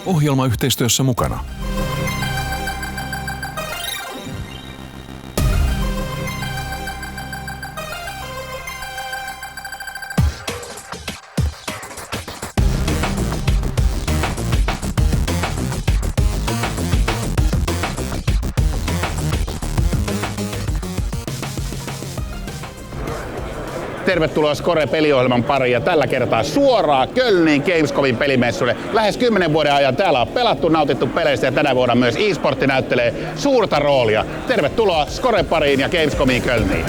ohjelmayhteistyössä mukana. Tervetuloa Score-peliohjelman pariin ja tällä kertaa suoraan Kölniin Gamescomin pelimessuille. Lähes 10 vuoden ajan täällä on pelattu, nautittu peleistä ja tänä vuonna myös e-sportti näyttelee suurta roolia. Tervetuloa Score pariin ja Gamescomiin Kölniin.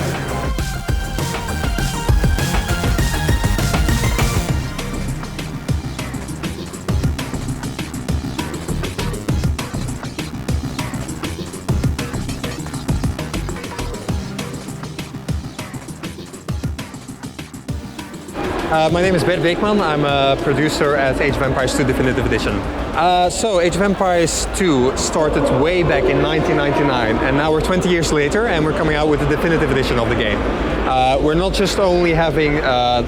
My name is Bert Beekman. I'm a producer at Age of Empires 2 Definitive Edition. So Age of Empires 2 started way back in 1999, and now we're 20 years later and we're coming out with the definitive edition of the game. We're not just only having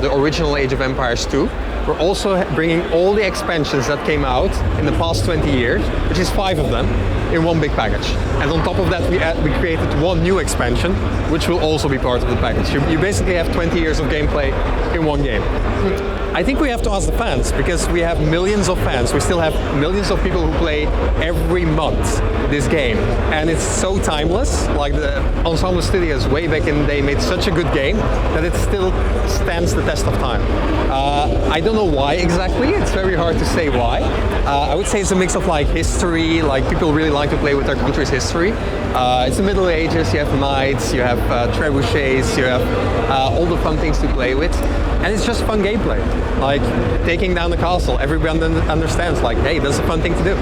the original Age of Empires 2, we're also bringing all the expansions that came out in the past 20 years, which is 5 of them, in one big package. And on top of that, we created one new expansion, which will also be part of the package. You basically have 20 years of gameplay in one game. I think we have to ask the fans, because we have millions of fans. We still have millions of people who play every month this game. And it's so timeless, like the Ensemble Studios way back in the day made such a good game that it still stands the test of time. I don't know why exactly, it's very hard to say why. I would say it's a mix of like history, like people really like to play with their country's history. It's the Middle Ages, you have knights, you have trebuchets, you have all the fun things to play with. And it's just fun gameplay. Like taking down the castle, everyone understands like, hey, that's a fun thing to do.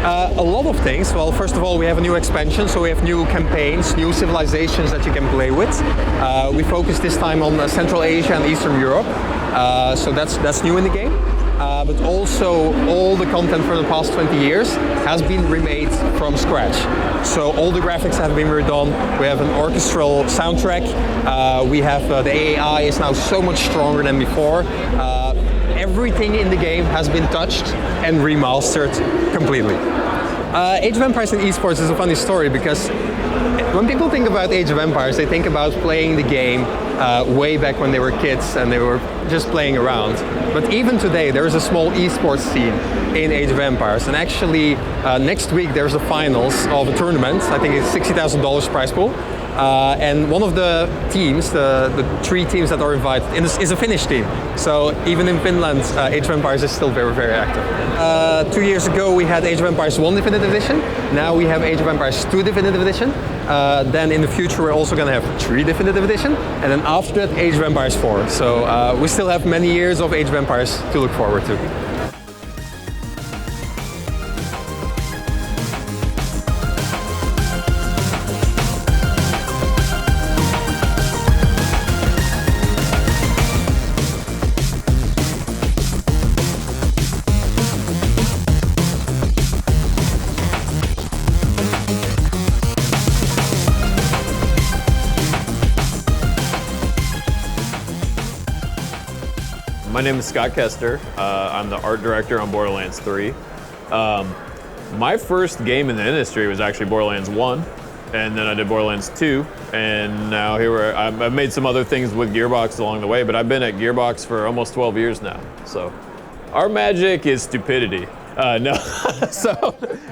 A lot of things. Well, first of all, we have a new expansion, so we have new campaigns, new civilizations that you can play with. We focus this time on Central Asia and Eastern Europe, so that's new in the game. But also all the content from the past 20 years has been remade from scratch. So all the graphics have been redone. We have an orchestral soundtrack. We have the AI is now so much stronger than before. Everything in the game has been touched and remastered completely. Age of Empires in esports is a funny story because when people think about Age of Empires, they think about playing the game way back when they were kids and they were just playing around. But even today, there is a small esports scene in Age of Empires. And actually, next week there's the finals of a tournament. I think it's $60,000 prize pool. And one of the teams, the 3 teams that are invited, is a Finnish team. So even in Finland, Age of Empires is still very, very active. 2 years ago we had Age of Empires 1 Definitive Edition. Now we have Age of Empires 2 Definitive Edition. Then in the future we're also going to have 3 Definitive Edition. And then after that, Age of Empires 4. So we still have many years of Age of Empires to look forward to. My name is Scott Kester. I'm the art director on Borderlands 3. My first game in the industry was actually Borderlands 1, and then I did Borderlands 2, and now I've made some other things with Gearbox along the way, but I've been at Gearbox for almost 12 years now. So our magic is stupidity. No,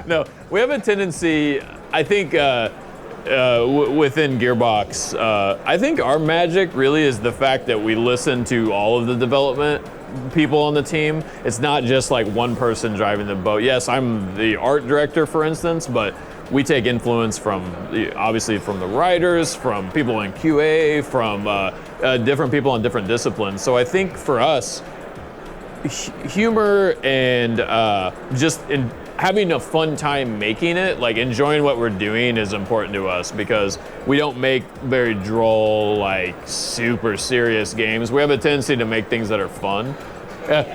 no, we have a tendency, I think, within Gearbox, I think our magic really is the fact that we listen to all of the development people on the team. It's not just like one person driving the boat. Yes, I'm the art director, for instance, but we take influence from, obviously, from the writers, from people in QA, from different people in different disciplines. So I think for us, humor and having a fun time making it, like enjoying what we're doing, is important to us because we don't make very droll, like super serious games. We have a tendency to make things that are fun.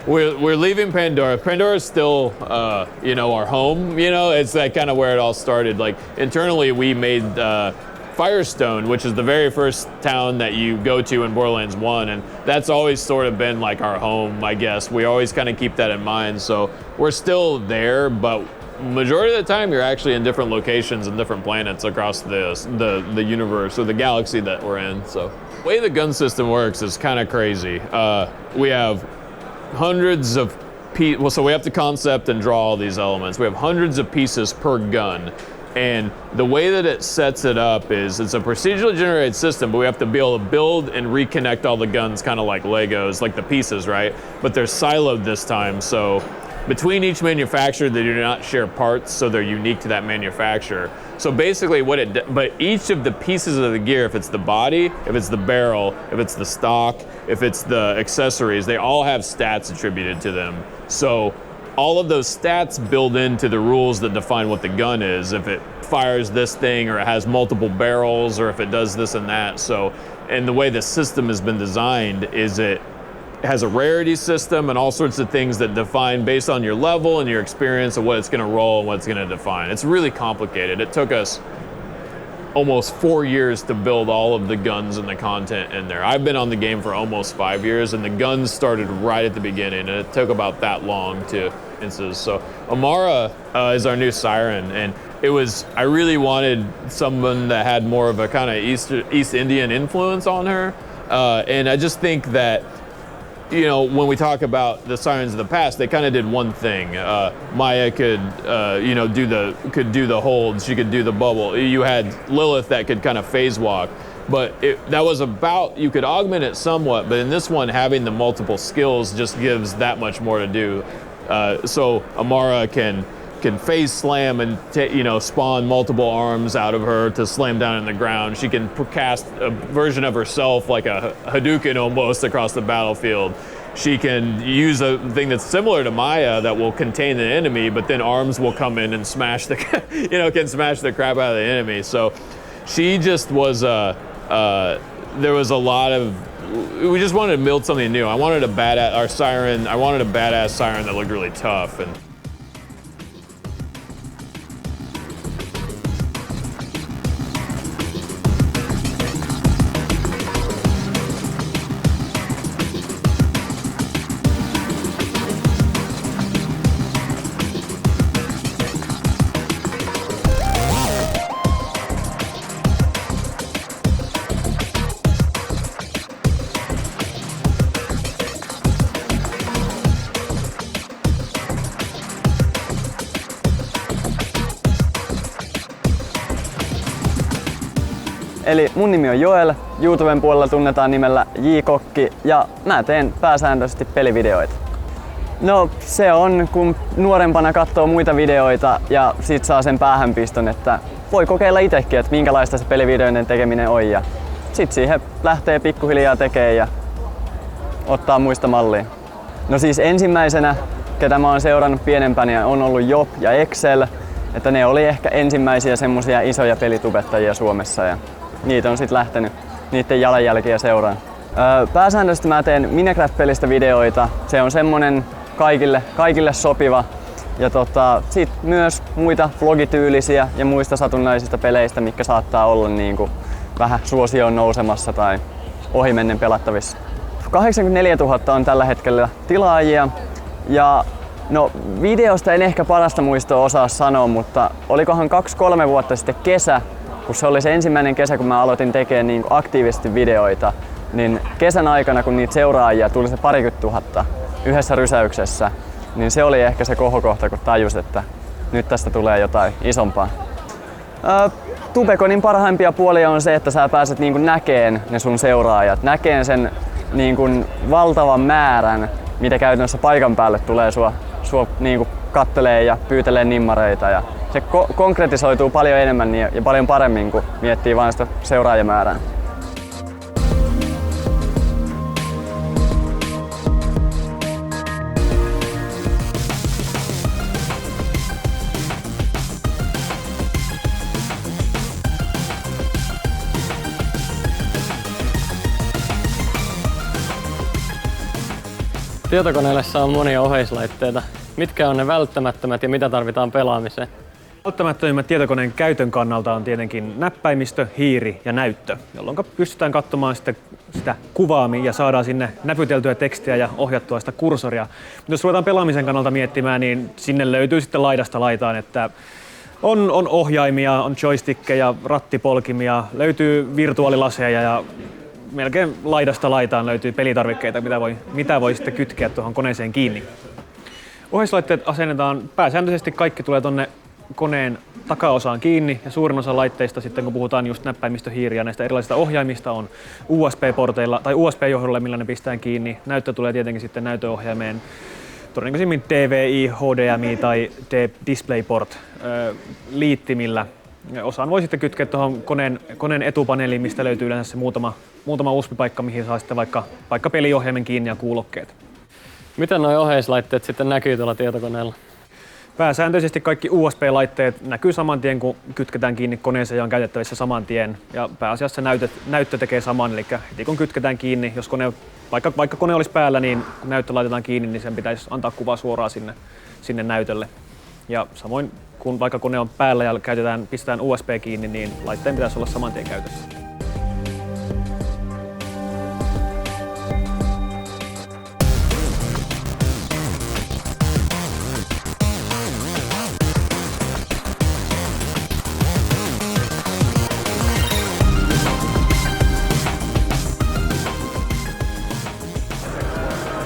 We're leaving Pandora. Pandora is still, our home. It's that kind of where it all started. Like internally, we made Firestone, which is the very first town that you go to in Borderlands 1, and that's always sort of been like our home, I guess. We always kind of keep that in mind, so we're still there, but majority of the time you're actually in different locations and different planets across the universe or the galaxy that we're in. So the way the gun system works is kind of crazy. We have hundreds of so we have to concept and draw all these elements. We have hundreds of pieces per gun. And the way that it sets it up is it's a procedurally generated system, but we have to be able to build and reconnect all the guns kind of like Legos, like the pieces, right? But they're siloed this time, so between each manufacturer, they do not share parts, so they're unique to that manufacturer. So basically but each of the pieces of the gear, if it's the body, if it's the barrel, if it's the stock, if it's the accessories, they all have stats attributed to them. So all of those stats build into the rules that define what the gun is, if it fires this thing or it has multiple barrels or if it does this and that. So, and the way the system has been designed is it has a rarity system and all sorts of things that define based on your level and your experience of what it's gonna roll and what it's gonna define. It's really complicated. It took us almost 4 years to build all of the guns and the content in there. I've been on the game for almost 5 years, and the guns started right at the beginning, and it took about that long to instances. So Amara is our new Siren, and I really wanted someone that had more of a kind of East Indian influence on her, and I just think that, you know, when we talk about the Sirens of the past, they kind of did one thing. Maya could, you know, do the hold. She could do the bubble. You had Lilith that could kind of phase walk, but that was about, you could augment it somewhat. But in this one, having the multiple skills just gives that much more to do. So Amara can phase slam and you know, spawn multiple arms out of her to slam down in the ground. She can cast a version of herself like a Hadouken almost across the battlefield. She can use a thing that's similar to Maya that will contain the enemy, but then arms will come in and smash the you know, can smash the crap out of the enemy. So she just was there was a lot of, we just wanted to build something new. I wanted a badass Siren that looked really tough. And Eli mun nimi on Joel, YouTuben puolella tunnetaan nimellä J-Kokki ja mä teen pääsääntöisesti pelivideoita. No se on, kun nuorempana katsoo muita videoita ja sit saa sen päähänpiston, että voi kokeilla itsekin, että minkälaista se pelivideoiden tekeminen on, ja sit siihen lähtee pikkuhiljaa tekemään ja ottaa muista mallia. No siis ensimmäisenä, ketä mä oon seurannut pienempänä, on ollut Job ja Excel, että ne oli ehkä ensimmäisiä semmosia isoja pelitubettajia Suomessa, ja niitä on sit lähtenyt niiden jalanjälkiä seuraan. Pääsääntöisesti mä teen Minecraft-pelistä videoita. Se on semmonen kaikille sopiva. Ja sit myös muita vlogityylisiä ja muista satunnaisista peleistä, mitkä saattaa olla niinku vähän suosioon nousemassa tai ohimennen pelattavissa. 84 000 on tällä hetkellä tilaajia. Ja no videosta en ehkä parasta muistoa osaa sanoa, mutta olikohan 2-3 vuotta sitten kesä, kun se oli se ensimmäinen kesä, kun mä aloitin tekemään niin aktiivisesti videoita, niin kesän aikana, kun niitä seuraajia tuli se 20 000 yhdessä rysäyksessä, niin se oli ehkä se kohokohta, kun tajus, että nyt tästä tulee jotain isompaa. Tubeconin parhaimpia puolia on se, että sä pääset niin näkeen ne sun seuraajat, näkeen sen niin valtavan määrän, mitä käytännössä paikan päälle tulee sua niin kattelee ja pyytelee nimmareita. Ja se konkretisoituu paljon enemmän ja paljon paremmin, kun miettii vain sitä seuraajamäärää. Tietokoneelle saa monia oheislaitteita. Mitkä on ne välttämättömät ja mitä tarvitaan pelaamiseen? Välttämättömimmät tietokoneen käytön kannalta on tietenkin näppäimistö, hiiri ja näyttö, jolloin pystytään katsomaan sitä kuvaa ja saadaan sinne näpyteltyä tekstiä ja ohjattua sitä kursoria. Mutta jos ruvetaan pelaamisen kannalta miettimään, niin sinne löytyy sitten laidasta laitaan, että on ohjaimia, on joystickeja, rattipolkimia, löytyy virtuaalilaseja ja melkein laidasta laitaan löytyy pelitarvikkeita, mitä voi sitten kytkeä tuohon koneeseen kiinni. Ohjauslaitteet asennetaan, pääsääntöisesti kaikki tulee tonne koneen takaosaan kiinni ja suurin osa laitteista sitten kun puhutaan just näppäimistöhiiriä näistä erilaisista ohjaimista on USB-porteilla tai USB-johdolla millä ne pistään kiinni. Näyttö tulee tietenkin sitten näytöohjaimeen todennäköisimmin DVI, HDMI tai DisplayPort liittimillä. Osaan voi sitten kytkeä tuohon koneen etupaneeliin, mistä löytyy yleensä se muutama USB-paikka, mihin saa sitten vaikka peliohjaimen kiinni ja kuulokkeet. Miten nuo ohjeislaitteet sitten näkyy tuolla tietokoneella? Pääsääntöisesti kaikki USB-laitteet näkyy saman tien, kun kytketään kiinni koneeseen ja on käytettävissä saman tien. Ja pääasiassa näyttö tekee saman, eli heti kun kytketään kiinni, jos vaikka kone olisi päällä, niin kun näyttö laitetaan kiinni, niin sen pitäisi antaa kuva suoraan sinne näytölle. Ja samoin kun vaikka kone on päällä ja pistetään USB kiinni, niin laitteen pitäisi olla saman tien käytössä.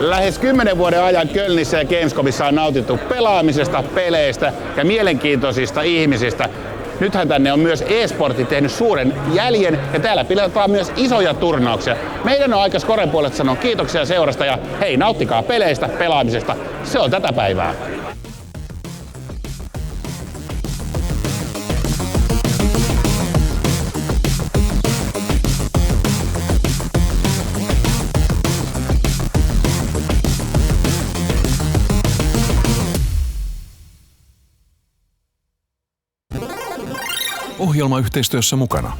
Lähes 10 vuoden ajan Kölnissä ja Gamescomissa on nautittu pelaamisesta, peleistä ja mielenkiintoisista ihmisistä. Nythän tänne on myös e-sportti tehnyt suuren jäljen ja täällä pelataan myös isoja turnauksia. Meidän on aika Scoren puolesta sanoa kiitoksia seurasta ja hei, nauttikaa peleistä, pelaamisesta. Se on tätä päivää. Ohjelma yhteistyössä mukana